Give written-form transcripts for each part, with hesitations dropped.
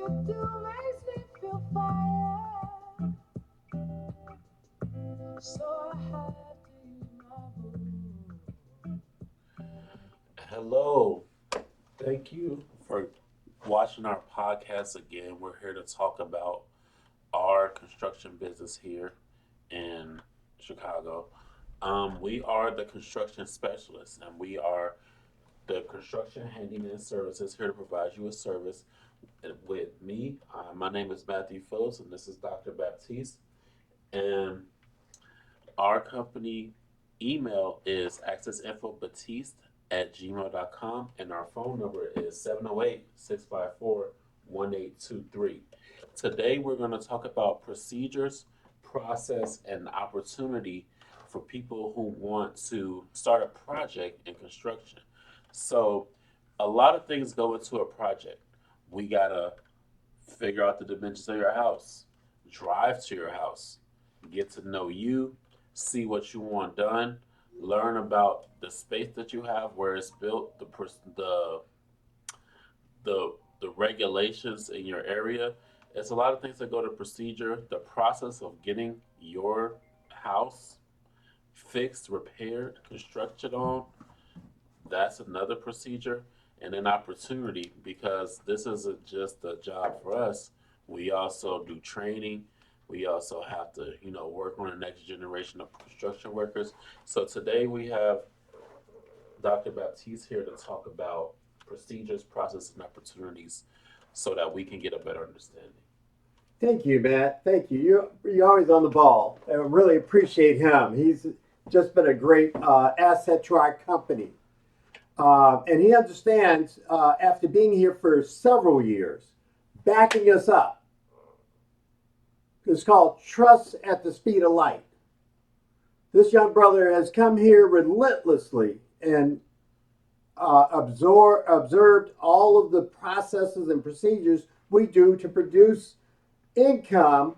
you do makes me feel fire. So I have to use my voice. Hello. Thank you for watching our podcast again. We're here to talk about our construction business here in Chicago. We are the construction specialists, and we are the construction handyman services here to provide you a service with me. My name is Matthew Phillips, and this is Dr. Baptiste. And our company email is accessinfobatiste@gmail.com, and our phone number is 708-654-1823. Today, we're going to talk about procedures, process, and opportunity for people who want to start a project in construction. So, a lot of things go into a project. We got to figure out the dimensions of your house, drive to your house, get to know you, see what you want done, learn about the space that you have, where it's built, the regulations in your area. It's a lot of things that go to procedure. The process of getting your house fixed, repaired, constructed on, that's another procedure. And an opportunity, because this isn't just a job for us. We also do training. We also have to, work on the next generation of construction workers. So today we have Dr. Baptiste here to talk about procedures, process, and opportunities so that we can get a better understanding. Thank you, Matt. Thank you. You're always on the ball. I really appreciate him. He's just been a great asset to our company. And he understands, after being here for several years, backing us up. It's called Trust at the Speed of Light. This young brother has come here relentlessly and observed all of the processes and procedures we do to produce income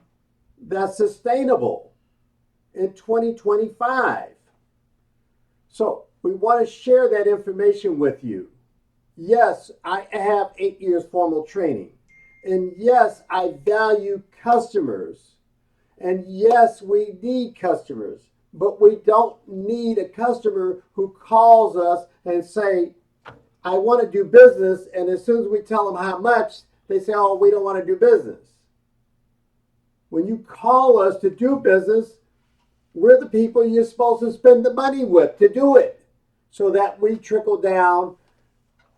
that's sustainable in 2025. So we want to share that information with you. Yes, I have 8 years formal training. And yes, I value customers. And yes, we need customers. But we don't need a customer who calls us and say, I want to do business. And as soon as we tell them how much, they say, oh, we don't want to do business. When you call us to do business, we're the people you're supposed to spend the money with to do it, so that we trickle down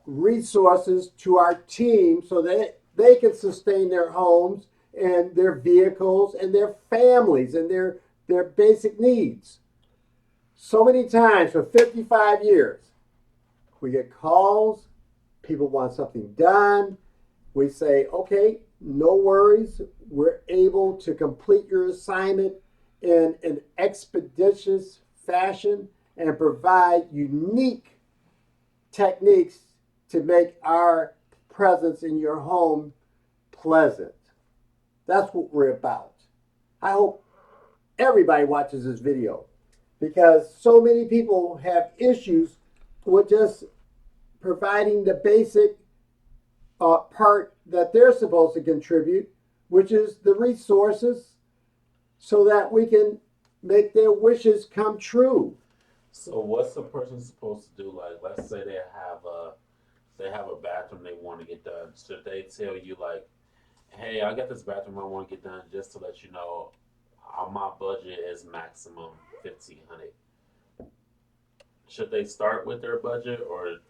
resources to our team so that they can sustain their homes and their vehicles and their families and their basic needs. So many times for 55 years, we get calls, people want something done. We say, okay, no worries. We're able to complete your assignment in an expeditious fashion and provide unique techniques to make our presence in your home pleasant. That's what we're about. I hope everybody watches this video, because so many people have issues with just providing the basic part that they're supposed to contribute, which is the resources, so that we can make their wishes come true. So what's the person supposed to do? Like, let's say they have a bathroom they want to get done. Should they tell you like, hey, I got this bathroom I want to get done, just to let you know, my budget is maximum 1,500. Should they start with their budget, or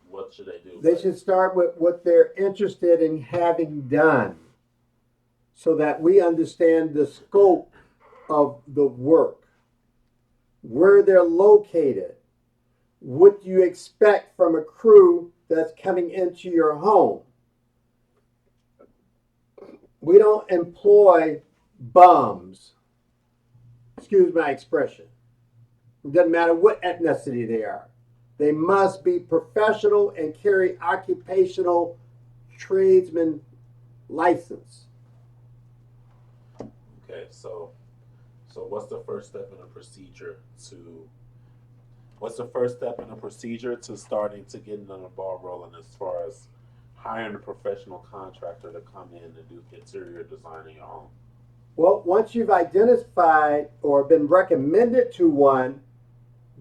what should they do? They should start with what they're interested in having done, so that we understand the scope of the work, where they're located, what you expect from a crew that's coming into your home. We don't employ bums. Excuse my expression. It doesn't matter what ethnicity they are. They must be professional and carry occupational tradesman license. Okay, so what's the first step in a procedure to starting to getting on the ball rolling, as far as hiring a professional contractor to come in and do interior design in your home? Well, once you've identified or been recommended to one,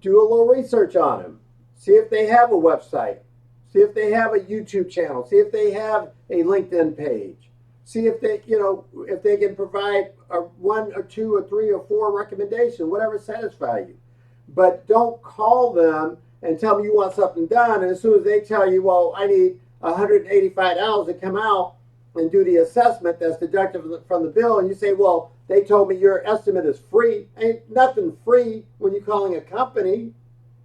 do a little research on them. See if they have a website. See if they have a YouTube channel. See if they have a LinkedIn page. See if they, if they can provide a one or two or three or four recommendation, whatever satisfies you. But don't call them and tell them you want something done. And as soon as they tell you, well, I need $185 to come out and do the assessment that's deducted from the bill, and you say, well, they told me your estimate is free. Ain't nothing free when you're calling a company.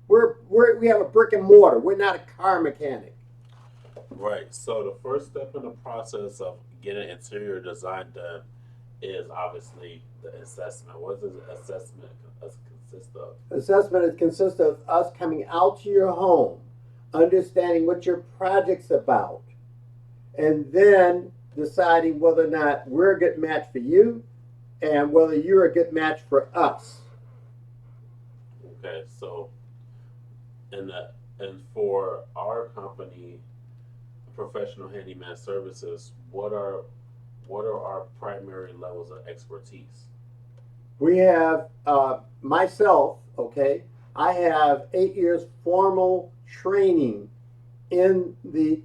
We have a brick and mortar. We're not a car mechanic. Right. So the first step in the process of getting interior design done is obviously the assessment. What does the assessment consist of? Assessment consists of us coming out to your home, understanding what your project's about, and then deciding whether or not we're a good match for you and whether you're a good match for us. Okay. So and for our company, professional handyman services, what are our primary levels of expertise? We have myself, okay, I have 8 years formal training in the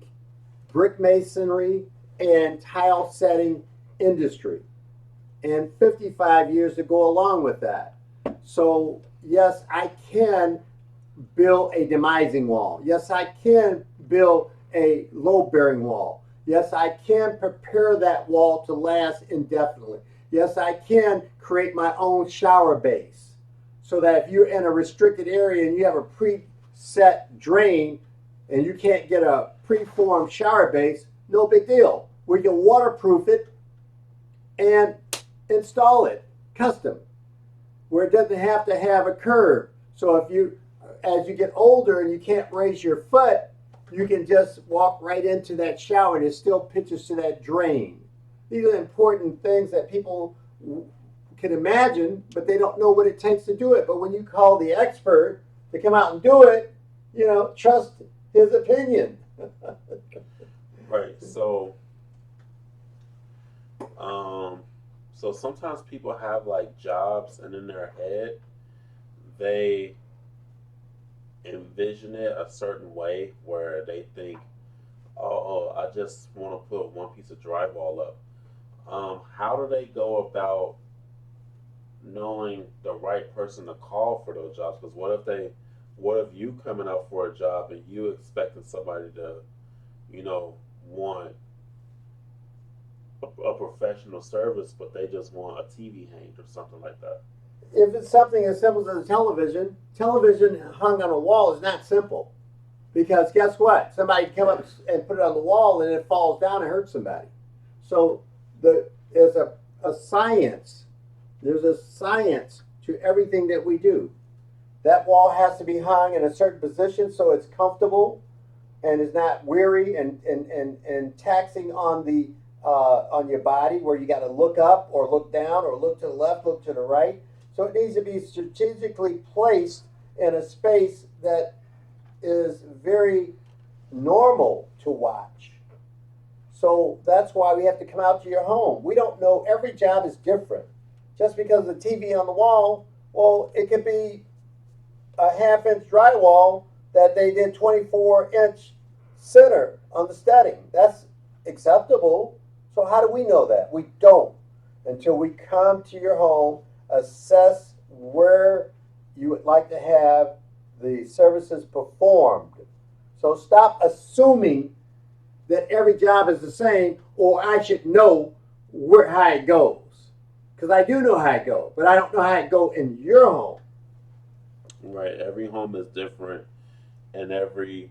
brick masonry and tile setting industry, and 55 years to go along with that. So, yes, I can build a demising wall. Yes, I can build a load bearing wall. Yes, I can prepare that wall to last indefinitely. Yes, I can create my own shower base so that if you're in a restricted area and you have a preset drain and you can't get a preformed shower base, no big deal. We can waterproof it and install it custom where it doesn't have to have a curve. So if you, as you get older and you can't raise your foot, you can just walk right into that shower and it still pitches to that drain. These are important things that people can imagine, but they don't know what it takes to do it. But when you call the expert to come out and do it, trust his opinion. Right. Um, so sometimes people have like jobs, and in their head, they envision it a certain way where they think, oh, I just want to put one piece of drywall up. How do they go about knowing the right person to call for those jobs? Because what if you coming out for a job and you expecting somebody to, want a professional service, but they just want a TV hanged or something like that? If it's something as simple as a television hung on a wall is not simple. Because guess what? Somebody can come up and put it on the wall and it falls down and hurts somebody. So there's a science. There's a science to everything that we do. That wall has to be hung in a certain position so it's comfortable and is not weary and taxing on your body where you got to look up or look down or look to the left, look to the right. So it needs to be strategically placed in a space that is very normal to watch. So that's why we have to come out to your home. We don't know, every job is different. Just because the TV on the wall, well, it could be a half-inch drywall that they did 24-inch center on the studding. That's acceptable. So how do we know that? We don't until we come to your home, assess where you would like to have the services performed. So stop assuming that every job is the same, or I should know how it goes. Because I do know how it goes, but I don't know how it goes in your home. Right. Every home is different, and every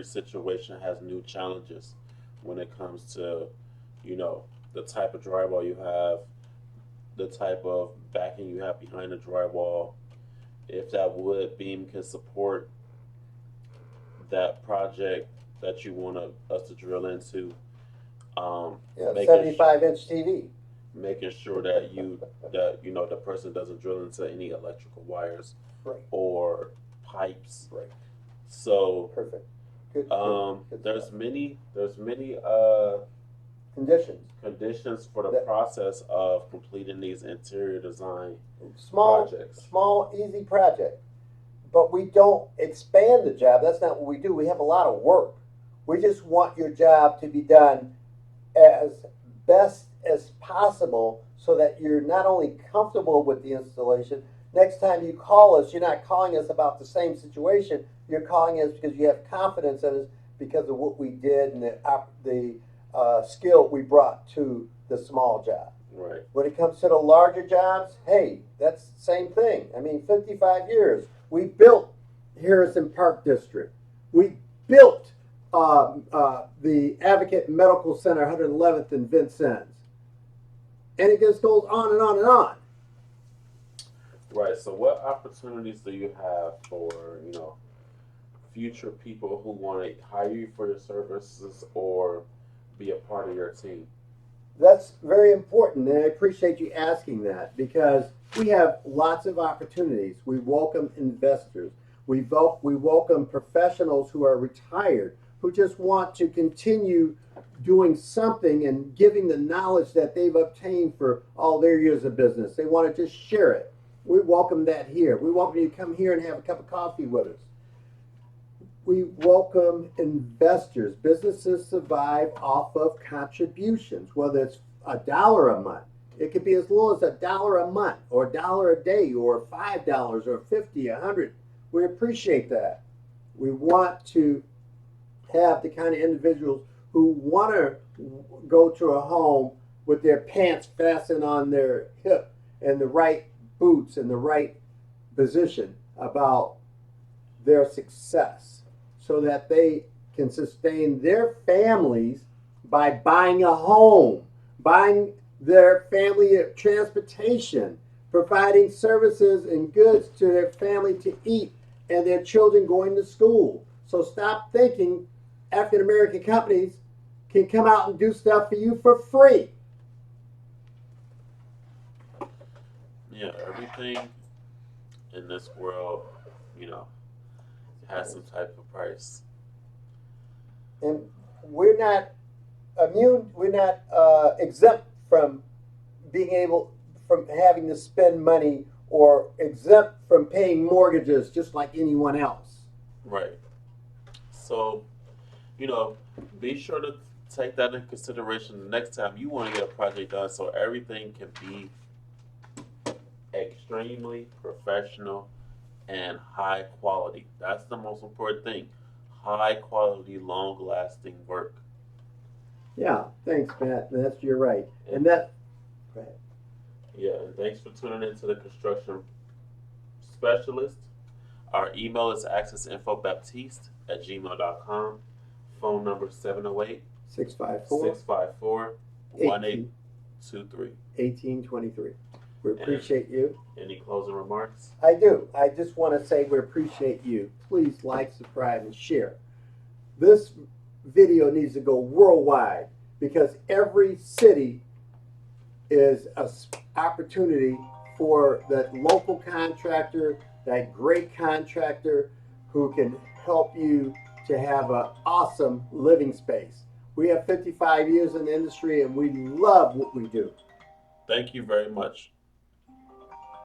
situation has new challenges when it comes to, you know, the type of drywall you have, the type of backing you have behind the drywall, if that wood beam can support that project that you want us to drill into. Yeah, Making 75-inch TV. making sure that the person doesn't drill into any electrical wires Right. or pipes. Right. So Perfect. Good There's stuff. many Conditions. conditions for the That process of completing these interior design small, projects. small, easy project. But we don't expand the job. That's not what we do. We have a lot of work. We just want your job to be done as best as possible so that you're not only comfortable with the installation. Next time you call us, you're not calling us about the same situation. You're calling us because you have confidence in us because of what we did and the skill we brought to the small job. Right. When it comes to the larger jobs, hey, that's the same thing. I mean, 55 years. We built Harrison Park District. We built the Advocate Medical Center, 111th and Vincennes. And it just goes on and on and on. Right. So, what opportunities do you have for future people who want to hire you for your services or be a part of your team? That's very important, and I appreciate you asking that because we have lots of opportunities. We welcome investors. We welcome professionals who are retired who just want to continue doing something and giving the knowledge that they've obtained for all their years of business. They want to just share it. We welcome that here. We welcome you to come here and have a cup of coffee with us. We welcome investors. Businesses survive off of contributions, whether it's $1 a month. It could be as little as $1 a month, or $1 a day, or $5, or 50, 100. We appreciate that. We want to have the kind of individuals who want to go to a home with their pants fastened on their hip and the right boots in the right position about their success so that they can sustain their families by buying a home, buying their family transportation, providing services and goods to their family to eat, and their children going to school. So stop thinking African American companies can come out and do stuff for you for free. Yeah, everything in this world, you know, has some type of price. And we're not immune, we're not exempt from being able, from having to spend money or exempt from paying mortgages just like anyone else. Right. So, you know, be sure to take that into consideration the next time you want to get a project done so everything can be extremely professional and high quality. That's the most important thing. High quality, long lasting work. Yeah, thanks, Matt. That's you're right. And And that, right. yeah, and thanks for tuning in to the construction specialist. Our email is accessinfobaptiste@gmail.com. Phone number 708 654 654 18 1823. 1823. We And appreciate you. any closing remarks? I do. I just want to say we appreciate you. Please like, subscribe, and share. This video needs to go worldwide because every city is an opportunity for that local contractor, that great contractor who can help you to have an awesome living space. We have 55 years in the industry and we love what we do. Thank you very much.